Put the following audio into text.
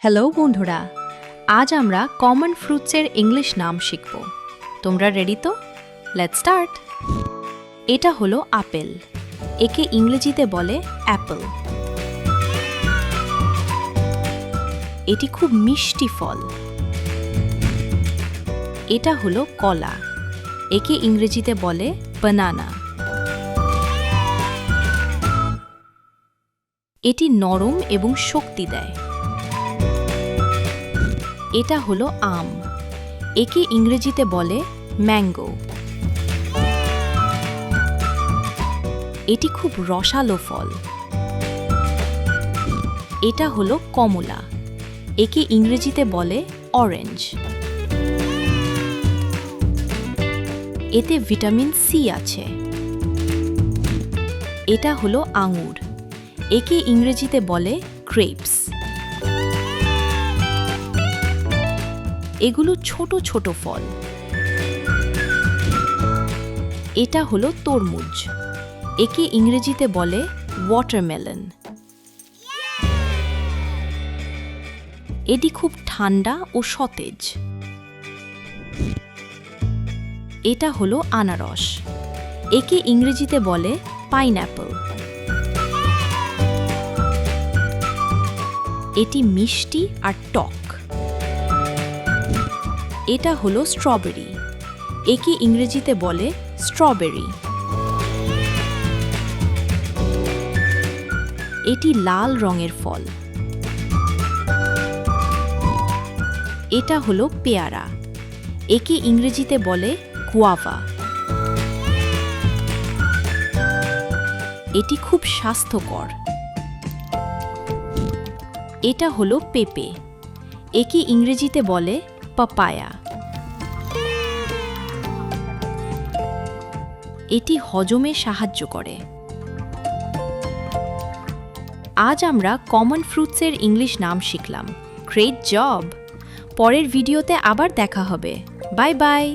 Hello বন্ধুরা, আজ আমরা কমন ফ্রুটসের ইংলিশ নাম শিখব। তোমরা রেডি তো? Let's start. এটা হলো আপেল, একে ইংরেজিতে বলে অ্যাপল। এটি খুব মিষ্টি ফল। এটা হলো কলা, একে ইংরেজিতে বলে বানানা। এটি নরম এবং শক্তি দেয়। এটা হলো আম, একে ইংরেজিতে বলে ম্যাঙ্গো। এটি খুব রসালো ফল। এটা হলো কমলা, একে ইংরেজিতে বলে অরেঞ্জ। এতে ভিটামিন সি আছে। এটা হলো আঙুর, একে ইংরেজিতে বলে গ্রেপস। এগুলো ছোট ছোট ফল। এটা হলো তরমুজ, একে ইংরেজিতে বলে ওয়াটারমেলন। এটি খুব ঠান্ডা ও সতেজ। এটা হলো আনারস, একে ইংরেজিতে বলে পাইনঅ্যাপল। এটি মিষ্টি আর টক। এটা হলো স্ট্রবেরি, একে ইংরেজিতে বলে স্ট্রবেরি। এটি লাল রঙের ফল। এটা হলো পেয়ারা, একে ইংরেজিতে বলে গুয়াভা। এটি খুব স্বাস্থ্যকর। এটা হলো পেঁপে, একে ইংরেজিতে বলে পাপায়া। এটি হজমে সাহায্য করে। আজ আমরা কমন ফ্রুটসের ইংলিশ নাম শিখলাম। Great job! পরের ভিডিওতে আবার দেখা হবে। Bye bye.